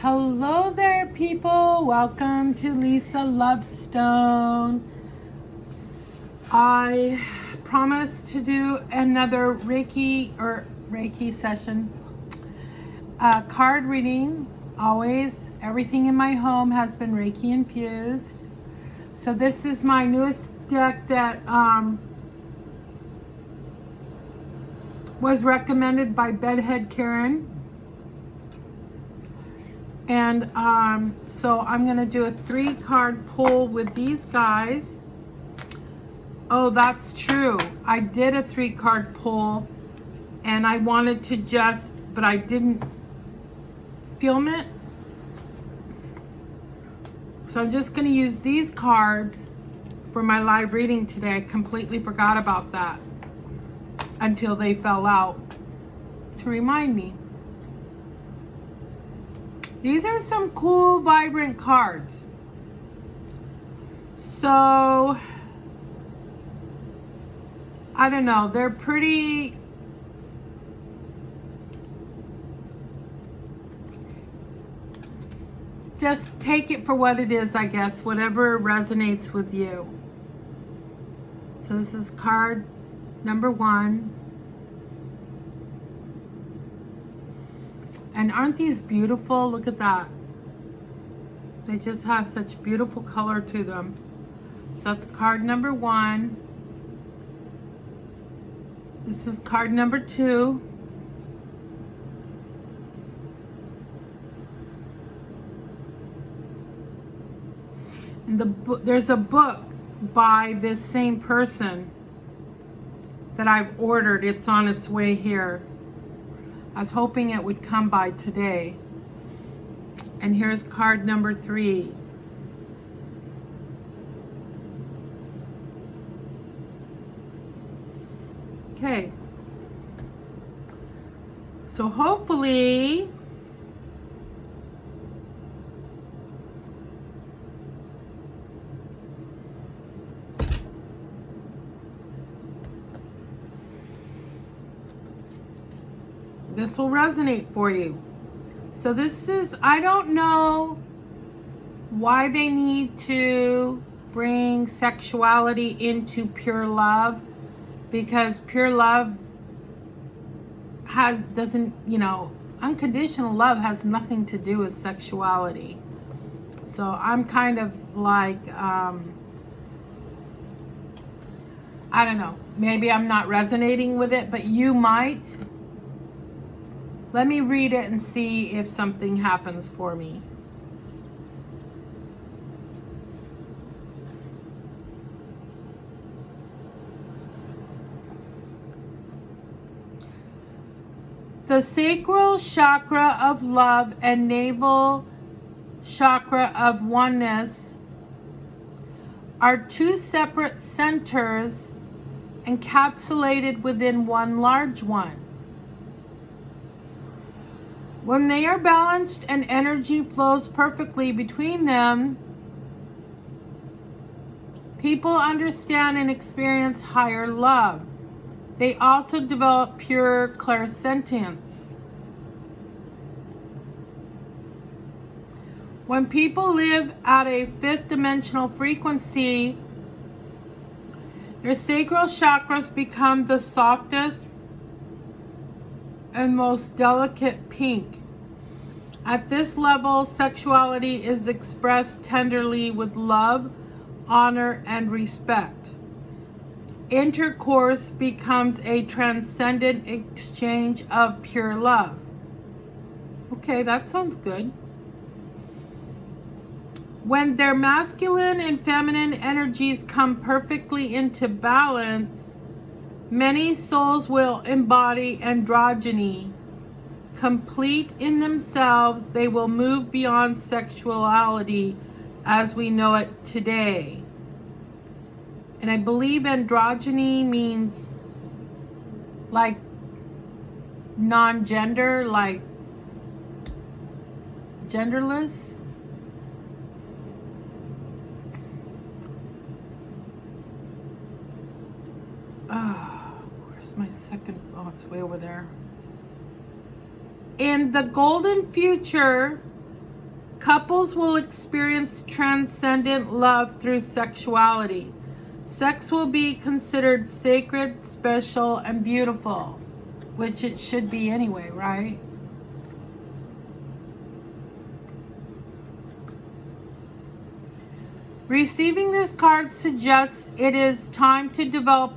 Hello there, people. Welcome to Lisa Lovestone. I promised to do another Reiki session. Card reading. Always, everything in my home has been Reiki infused. So this is my newest deck that was recommended by Beadhead Karen. And so I'm going to do a 3-card pull with these guys. Oh, that's true. I did a 3-card pull and I wanted to but I didn't film it. So I'm just going to use these cards for my live reading today. I completely forgot about that until they fell out to remind me. These are some cool, vibrant cards. So, I don't know. They're pretty... Just take it for what it is, I guess. Whatever resonates with you. So this is card number 1. And aren't these beautiful? Look at that. They just have such beautiful color to them. So that's card number 1. This is card number 2. And there's a book by this same person that I've ordered. It's on its way here. I was hoping it would come by today. And here's card number 3. Okay. So hopefully this will resonate for you. So this is, I don't know why they need to bring sexuality into pure love, because pure love unconditional love has nothing to do with sexuality. So I'm kind of like, I don't know, maybe I'm not resonating with it, but you might. Let me read it and see if something happens for me. The sacral chakra of love and navel chakra of oneness are 2 separate centers encapsulated within one large one. When they are balanced and energy flows perfectly between them, people understand and experience higher love. They also develop pure clairsentience. When people live at a 5th dimensional frequency, their sacral chakras become the softest and most delicate pink. At this level, sexuality is expressed tenderly with love, honor, and respect. Intercourse becomes a transcendent exchange of pure love. Okay, that sounds good. When their masculine and feminine energies come perfectly into balance, many souls will embody androgyny. Complete in themselves, they will move beyond sexuality as we know it today. And I believe androgyny means like non-gender, like genderless. Where's my second? Oh, it's way over there. In the golden future, Couples will experience transcendent love through sexuality. Sex will be considered sacred, special, and beautiful, which it should be anyway, right? Receiving this card suggests it is time to develop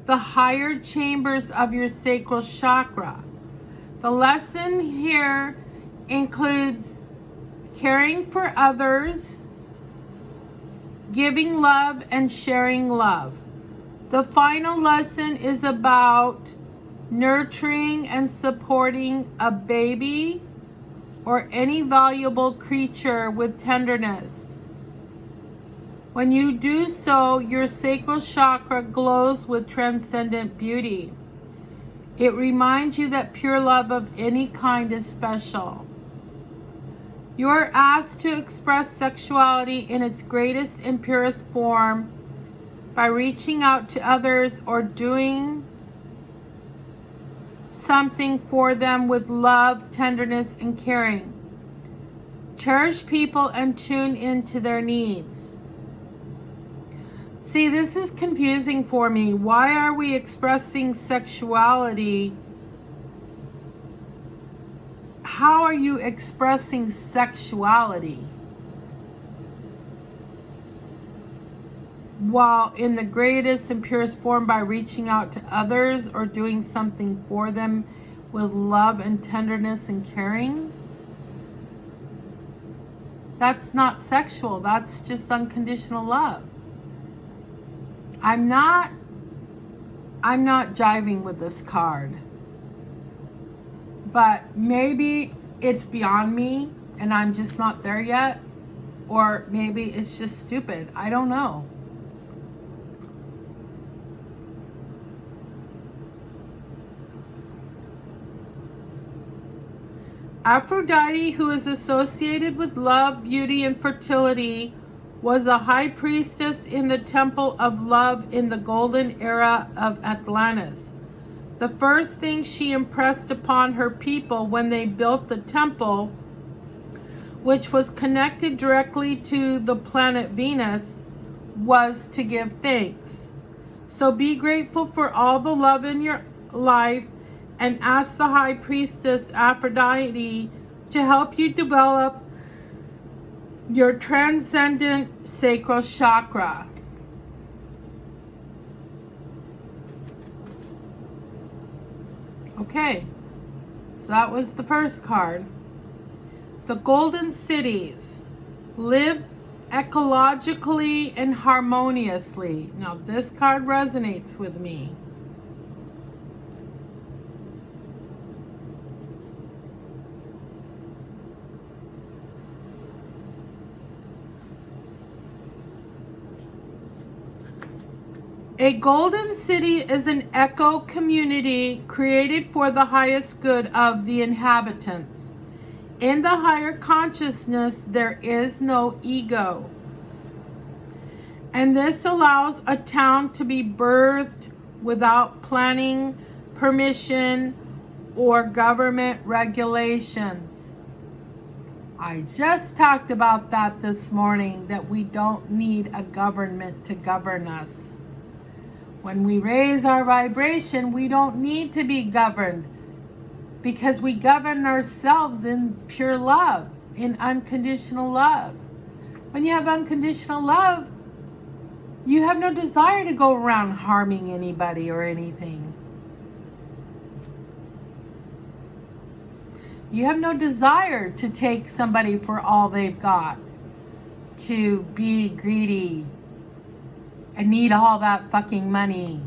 the higher chambers of your sacral chakra. The lesson here includes caring for others, giving love, and sharing love. The final lesson is about nurturing and supporting a baby or any valuable creature with tenderness. When you do so, your sacral chakra glows with transcendent beauty. It reminds you that pure love of any kind is special. You are asked to express sexuality in its greatest and purest form by reaching out to others or doing something for them with love, tenderness, and caring. Cherish people and tune into their needs. See, this is confusing for me. Why are we expressing sexuality? How are you expressing sexuality? While in the greatest and purest form by reaching out to others or doing something for them with love and tenderness and caring? That's not sexual. That's just unconditional love. I'm not jiving with this card. But maybe it's beyond me and I'm just not there yet. Or maybe it's just stupid. I don't know. Aphrodite, who is associated with love, beauty, and fertility, was a high priestess in the Temple of Love in the golden era of Atlantis. The first thing she impressed upon her people when they built the temple, which was connected directly to the planet Venus, was to give thanks. So be grateful for all the love in your life and ask the high priestess Aphrodite to help you develop your transcendent sacral chakra. Okay, so that was the first card. The Golden Cities. Live ecologically and harmoniously. Now this card resonates with me. A golden city is an eco community created for the highest good of the inhabitants. In the higher consciousness, there is no ego. And this allows a town to be birthed without planning, permission, or government regulations. I just talked about that this morning, that we don't need a government to govern us. When we raise our vibration, we don't need to be governed because we govern ourselves in pure love, in unconditional love. When you have unconditional love, you have no desire to go around harming anybody or anything. You have no desire to take somebody for all they've got, to be greedy, I need all that fucking money.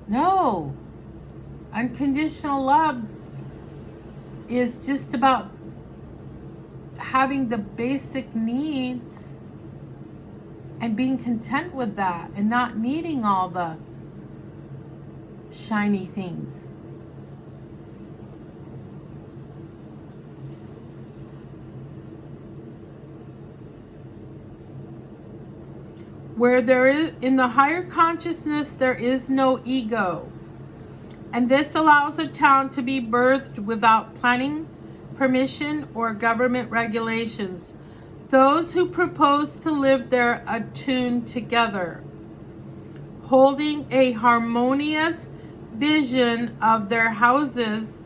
No. Unconditional love is just about having the basic needs and being content with that and not needing all the shiny things. Where there is, in the higher consciousness, there is no ego. And this allows a town to be birthed without planning, permission, or government regulations. Those who propose to live there attune together, holding a harmonious vision of their houses,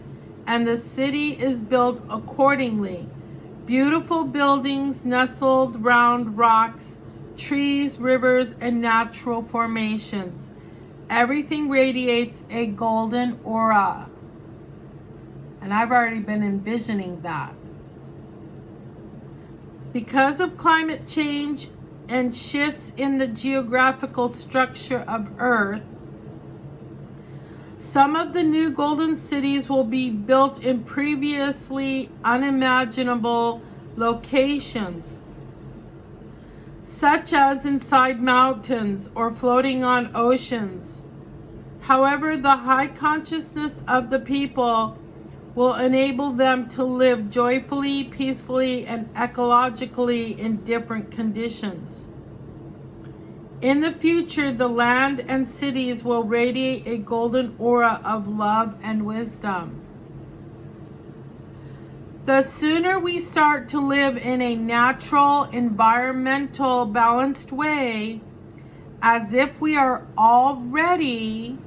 and the city is built accordingly. Beautiful buildings nestled round rocks, trees, rivers, and natural formations. Everything radiates a golden aura. And I've already been envisioning that. Because of climate change and shifts in the geographical structure of Earth, some of the new golden cities will be built in previously unimaginable locations, such as inside mountains or floating on oceans. However, the high consciousness of the people will enable them to live joyfully, peacefully, and ecologically in different conditions. In the future, the land and cities will radiate a golden aura of love and wisdom. The sooner we start to live in a natural, environmental, balanced way, as if we are already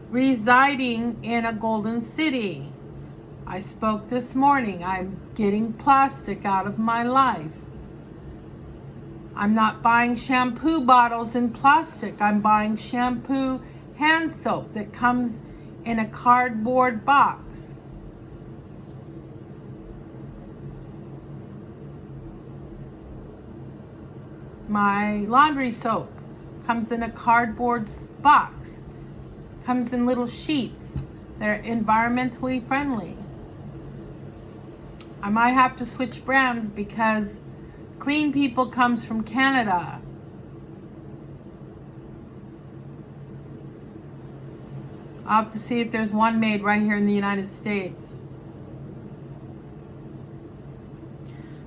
residing in a golden city. I spoke this morning. I'm getting plastic out of my life. I'm not buying shampoo bottles in plastic. I'm buying shampoo hand soap that comes in a cardboard box. My laundry soap comes in a cardboard box. Comes in little sheets that are environmentally friendly. I might have to switch brands because Clean People comes from Canada. I'll have to see if there's one made right here in the United States.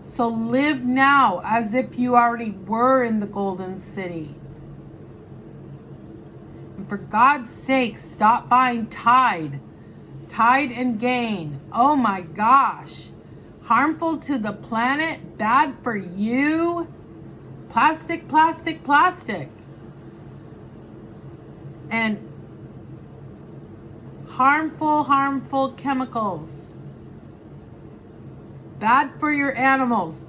So live now as if you already were in the Golden City. And for God's sake, stop buying Tide and Gain. Oh my gosh. Harmful to the planet, bad for you. Plastic. And harmful chemicals. Bad for your animals.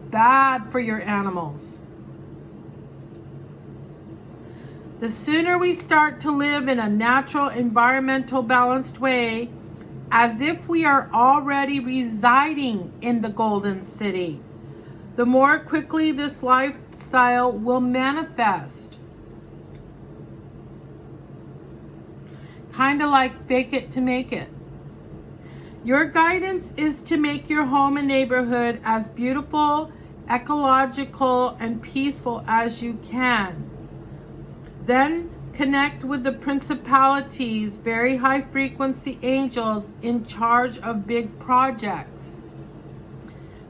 The sooner we start to live in a natural, environmental, balanced way, as if we are already residing in the Golden City, the more quickly this lifestyle will manifest. Kind of like fake it to make it. Your guidance is to make your home and neighborhood as beautiful, ecological, and peaceful as you can. Then connect with the principalities, very high frequency angels in charge of big projects.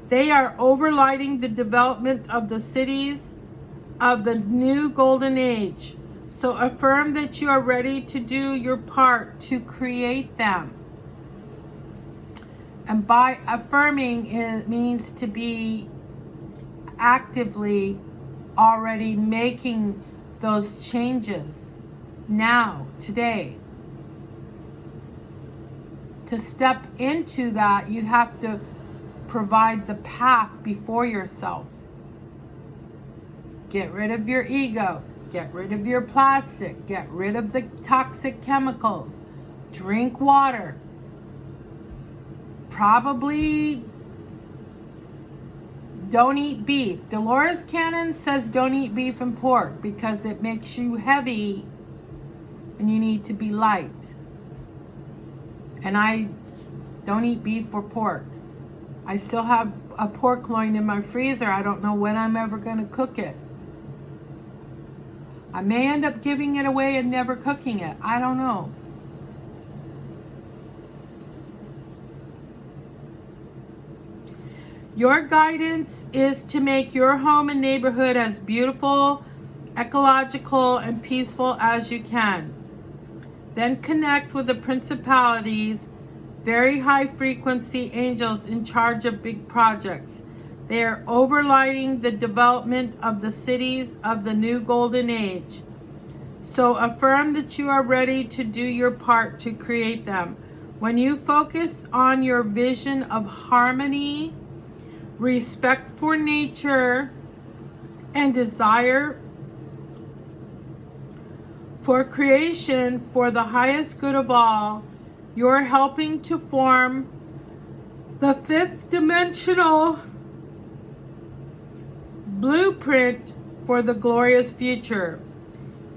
They are overlighting the development of the cities of the new golden age. So affirm that you are ready to do your part to create them. And by affirming, it means to be actively already making those changes now, today. To step into that, you have to provide the path before yourself. Get rid of your ego. Get rid of your plastic. Get rid of the toxic chemicals. Drink water. Probably don't eat beef. Dolores Cannon says don't eat beef and pork because it makes you heavy and you need to be light. And I don't eat beef or pork. I still have a pork loin in my freezer. I don't know when I'm ever going to cook it. I may end up giving it away and never cooking it. I don't know. Your guidance is to make your home and neighborhood as beautiful, ecological, and peaceful as you can. Then connect with the principalities, very high frequency angels in charge of big projects. They are overlighting the development of the cities of the new golden age. So affirm that you are ready to do your part to create them. When you focus on your vision of harmony, respect for nature, and desire for creation for the highest good of all, you're helping to form the fifth dimensional blueprint for the glorious future.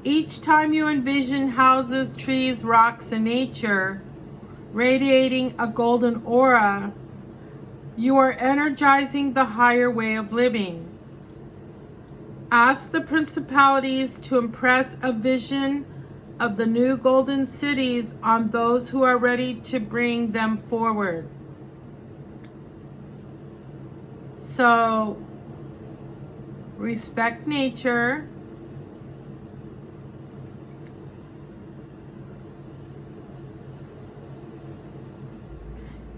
Each time you envision houses, trees, rocks, and nature radiating a golden aura, you are energizing the higher way of living. Ask the principalities to impress a vision of the new golden cities on those who are ready to bring them forward. So, respect nature.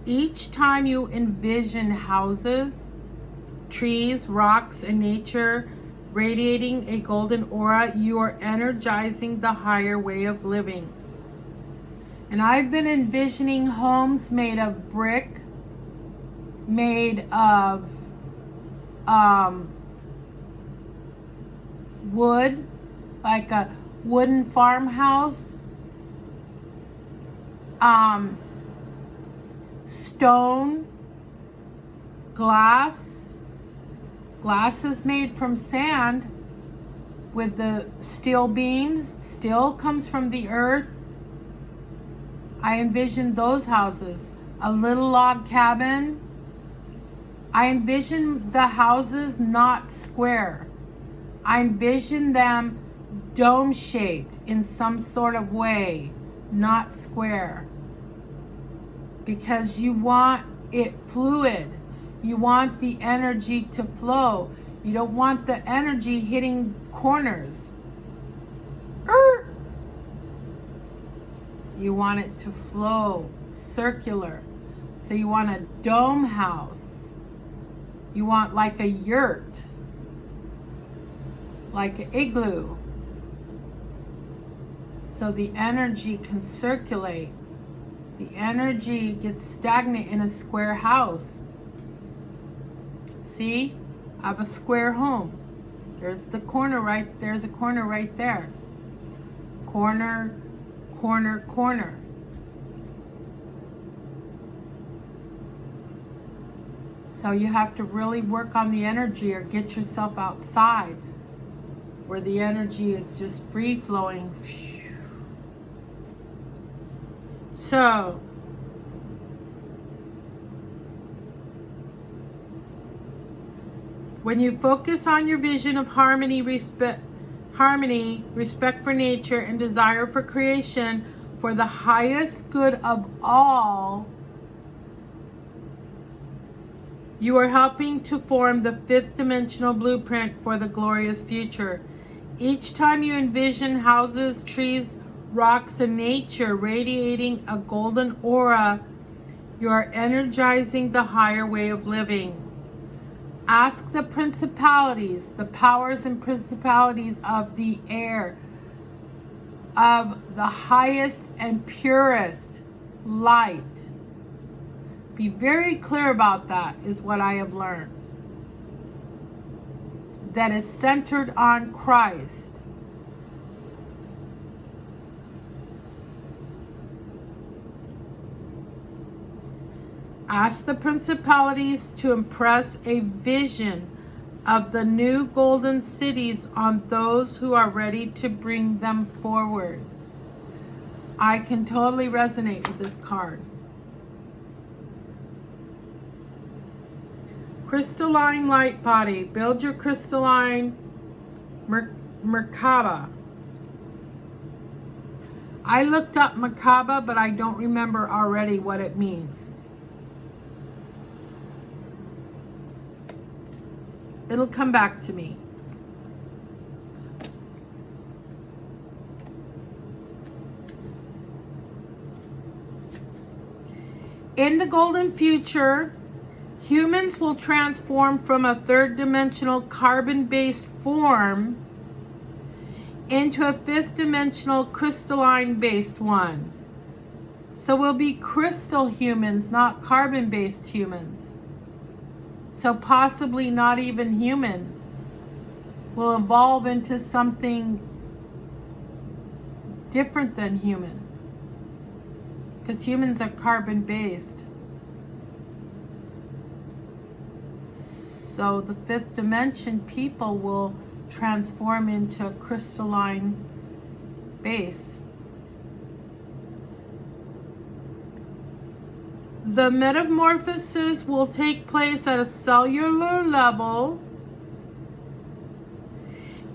Each time you envision houses, trees, rocks, and nature radiating a golden aura, you are energizing the higher way of living. And I've been envisioning homes made of brick, made of wood, like a wooden farmhouse, stone, glass is made from sand with the steel beams. Steel comes from the earth. I envision those houses. A little log cabin. I envision the houses not square. I envision them dome-shaped in some sort of way, not square. Because you want it fluid. You want the energy to flow. You don't want the energy hitting corners. You want it to flow circular. So you want a dome house. You want like a yurt, like an igloo. So the energy can circulate. The energy gets stagnant in a square house. See, I have a square home. There's the corner right, there's a corner right there. Corner, corner, corner. So you have to really work on the energy or get yourself outside where the energy is just free flowing. So, when you focus on your vision of harmony, respect for nature, and desire for creation for the highest good of all, you are helping to form the fifth dimensional blueprint for the glorious future. Each time you envision houses, trees, rocks, and nature radiating a golden aura, you are energizing the higher way of living. Ask the principalities, the powers and principalities of the air, of the highest and purest light. Be very clear about that, is what I have learned. That is centered on Christ. Ask the principalities to impress a vision of the new golden cities on those who are ready to bring them forward. I can totally resonate with this card. Crystalline light body. Build your crystalline Merkaba. I looked up Merkaba, but I don't remember already what it means. It'll come back to me. In the golden future, humans will transform from a third-dimensional carbon-based form into a fifth-dimensional crystalline-based one. So we'll be crystal humans, not carbon-based humans. So possibly not even human. We'll evolve into something different than human. Because humans are carbon-based. So the fifth dimension people will transform into a crystalline base. The metamorphosis will take place at a cellular level.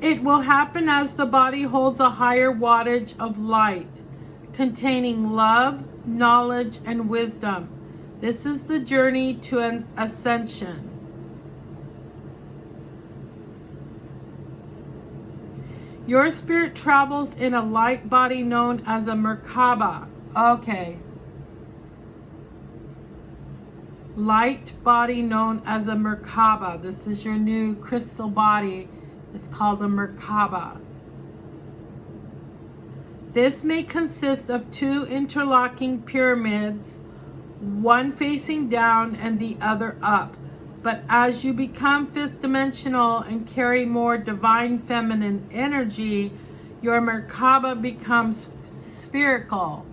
It will happen as the body holds a higher wattage of light, containing love, knowledge, and wisdom. This is the journey to an ascension. Your spirit travels in a light body known as a Merkaba. Okay. Light body known as a Merkaba. This is your new crystal body. It's called a Merkaba. This may consist of two interlocking pyramids, one facing down and the other up. But as you become fifth dimensional and carry more divine feminine energy, your Merkaba becomes spherical.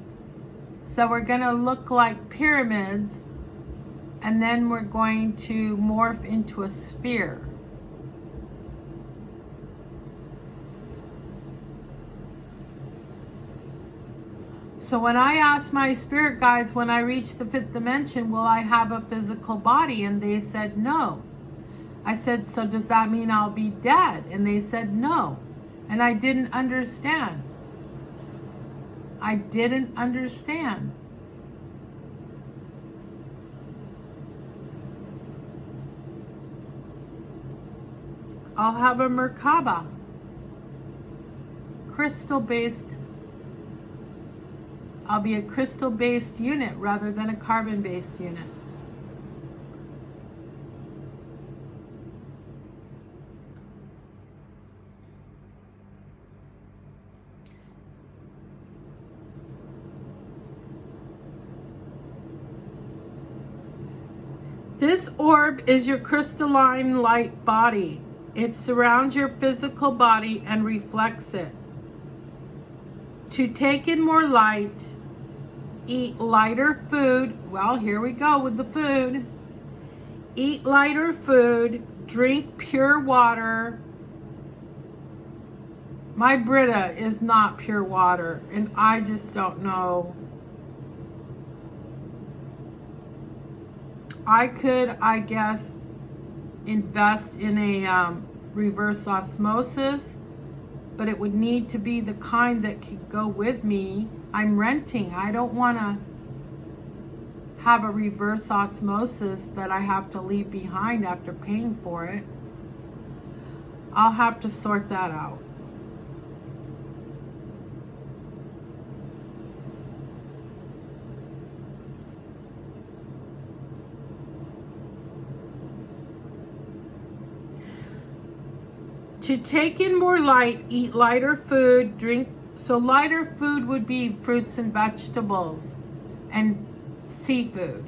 So we're going to look like pyramids, and then we're going to morph into a sphere. So when I asked my spirit guides when I reach the fifth dimension, will I have a physical body? And they said no. I said, so does that mean I'll be dead? And they said no. And I didn't understand. I didn't understand. I'll have a Merkaba, crystal-based. I'll be a crystal-based unit rather than a carbon-based unit. This orb is your crystalline light body. It surrounds your physical body and reflects it. To take in more light, eat lighter food. Well, here we go with the food. Eat lighter food, drink pure water. My Brita is not pure water, and I just don't know. I could, I guess, invest in a reverse osmosis, but it would need to be the kind that could go with me. I'm renting. I don't want to have a reverse osmosis that I have to leave behind after paying for it. I'll have to sort that out. To take in more light, eat lighter food, drink. So lighter food would be fruits and vegetables and seafood.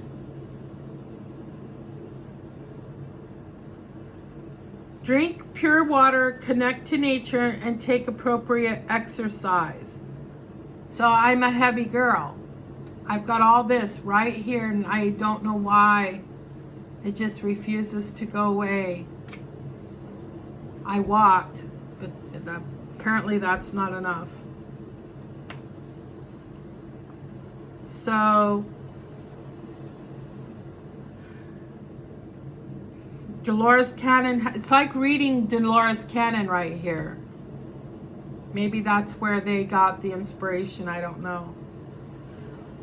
Drink pure water, connect to nature, and take appropriate exercise. So I'm a heavy girl. I've got all this right here, and I don't know why it just refuses to go away. I walk, but apparently that's not enough. So Dolores Cannon, it's like reading Dolores Cannon right here. Maybe that's where they got the inspiration, I don't know.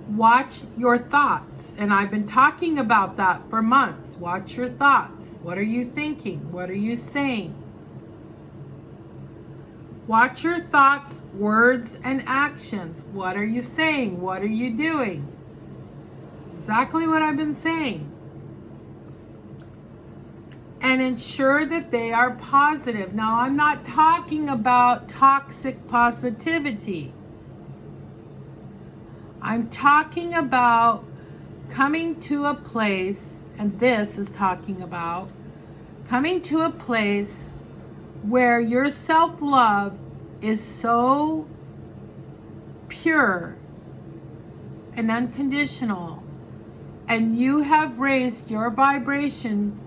Watch your thoughts, and I've been talking about that for months. Watch your thoughts. What are you thinking? What are you saying? Watch your thoughts, words, and actions. What are you saying? What are you doing? exactly what I've been saying. And ensure that they are positive. Now, I'm not talking about toxic positivity. I'm talking about coming to a place, and this is talking about coming to a place where your self-love is so pure and unconditional, and you have raised your vibration.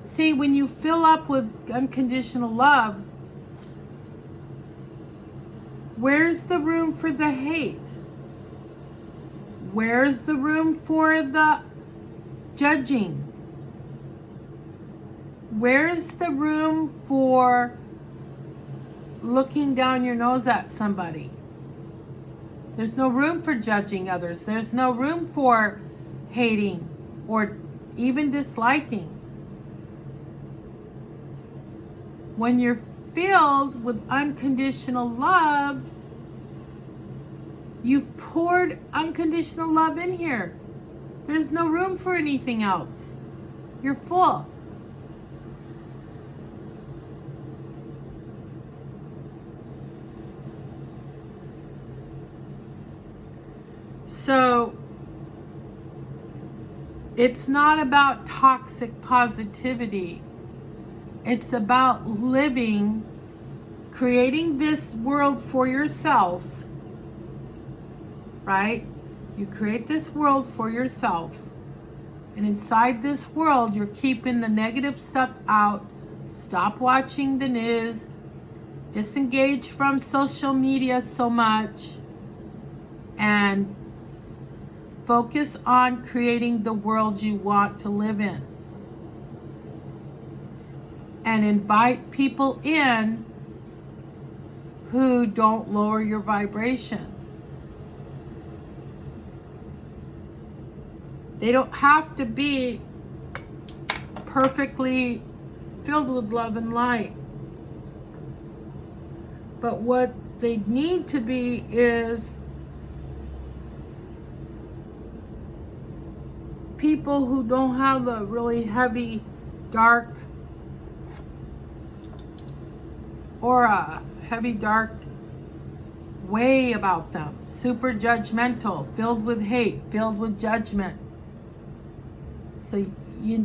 See, when you fill up with unconditional love, where's the room for the hate? Where's the room for the judging? Where's the room for looking down your nose at somebody? There's no room for judging others. There's no room for hating or even disliking. When you're filled with unconditional love, you've poured unconditional love in here. There's no room for anything else. You're full. So, it's not about toxic positivity. It's about living, creating this world for yourself, right? You create this world for yourself. And inside this world, you're keeping the negative stuff out. Stop watching the news. Disengage from social media so much. And focus on creating the world you want to live in. And invite people in who don't lower your vibration. They don't have to be perfectly filled with love and light. But what they need to be is people who don't have a really heavy, dark, aura, heavy, dark way about them. Super judgmental, filled with hate, filled with judgment. So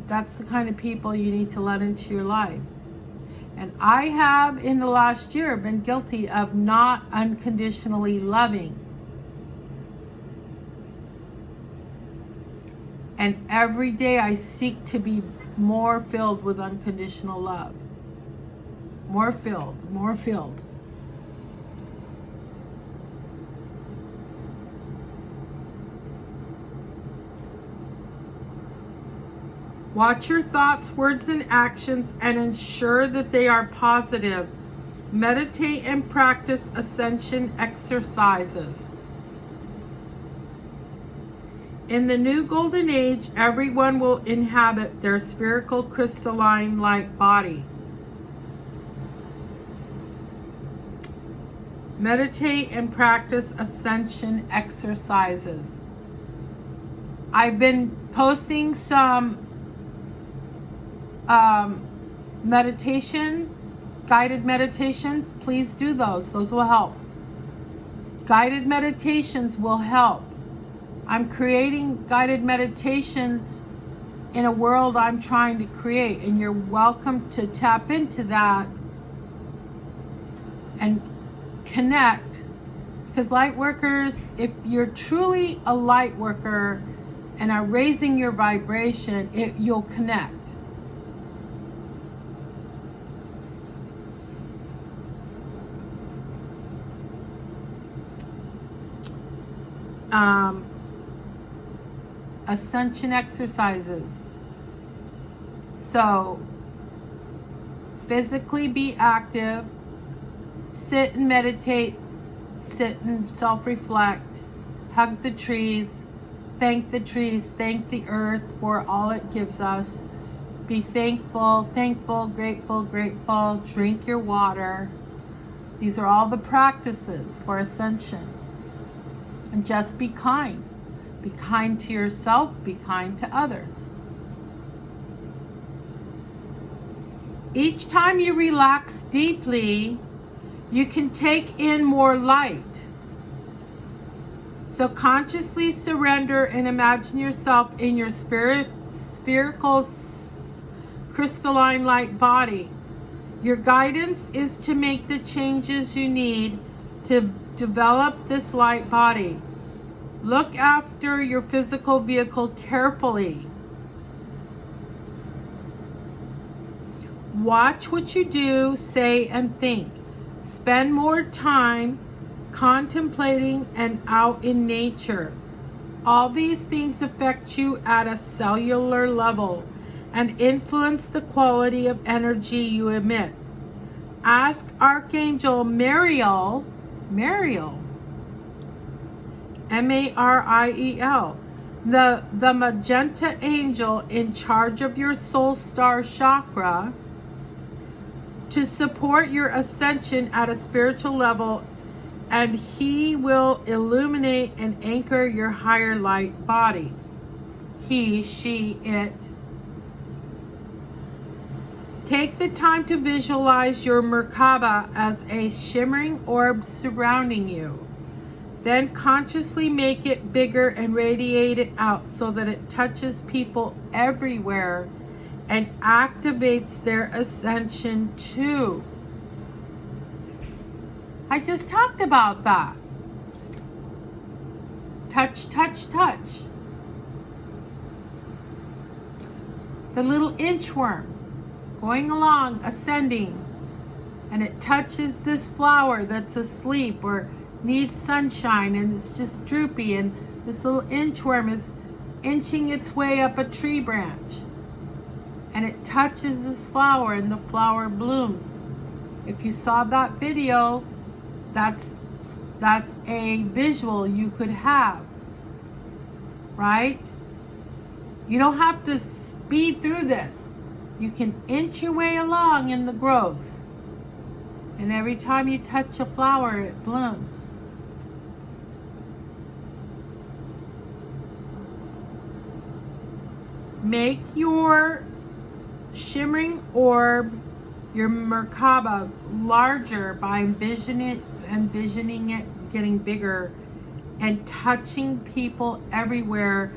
that's the kind of people you need to let into your life. And I have, in the last year, been guilty of not unconditionally loving. And every day I seek to be more filled with unconditional love. More filled, more filled. Watch your thoughts, words, and actions and ensure that they are positive. Meditate and practice ascension exercises. In the new golden age, everyone will inhabit their spherical crystalline light body. Meditate and practice ascension exercises. I've been posting some guided meditations. Please do those. Those will help. Guided meditations will help. I'm creating guided meditations in a world I'm trying to create, and you're welcome to tap into that and connect. Because light workers, if you're truly a light worker and are raising your vibration, you'll connect. Ascension exercises. So, physically be active, sit and meditate, sit and self-reflect, hug the trees, thank the earth for all it gives us. Be thankful, grateful, drink your water. These are all the practices for ascension. And just be kind. Be kind to yourself, be kind to others. Each time you relax deeply, you can take in more light. So consciously surrender and imagine yourself in your spherical crystalline light body. Your guidance is to make the changes you need to develop this light body. Look after your physical vehicle carefully. Watch what you do, say, and think. Spend more time contemplating and out in nature. All these things affect you at a cellular level and influence the quality of energy you emit. Ask Archangel Mariel, M-A-R-I-E-L, the magenta angel in charge of your soul star chakra, to support your ascension at a spiritual level, and he will illuminate and anchor your higher light body. He, she, it. Take the time to visualize your Merkaba as a shimmering orb surrounding you. Then consciously make it bigger and radiate it out so that it touches people everywhere and activates their ascension too. I just talked about that. Touch, touch, touch. The little inchworm going along, ascending, and it touches this flower that's asleep or needs sunshine and it's just droopy, and this little inchworm is inching its way up a tree branch, and it touches this flower and the flower blooms. If you saw that video, that's a visual you could have, right? You don't have to speed through this. You can inch your way along in the growth. And every time you touch a flower, it blooms. Make your shimmering orb, your Merkaba, larger by envisioning it getting bigger and touching people everywhere.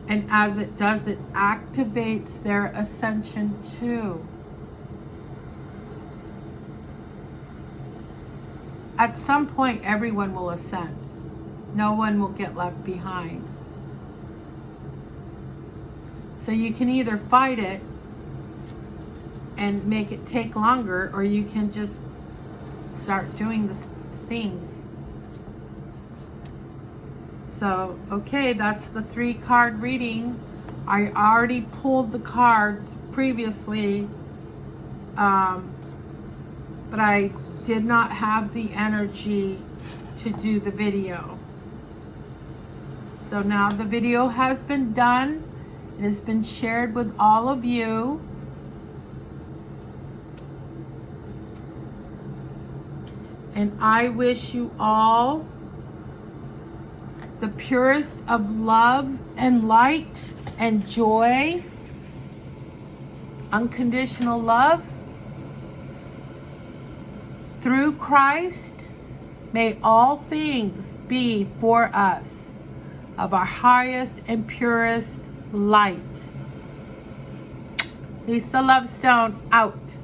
And as it does, it activates their ascension too. At some point, everyone will ascend. No one will get left behind. So you can either fight it and make it take longer, or you can just start doing the things. So, okay, that's the 3-card reading. I already pulled the cards previously, but I did not have the energy to do the video. So now the video has been done. It has been shared with all of you. And I wish you all the purest of love and light and joy, unconditional love through Christ. May all things be for us of our highest and purest light. Lisa Lovestone out.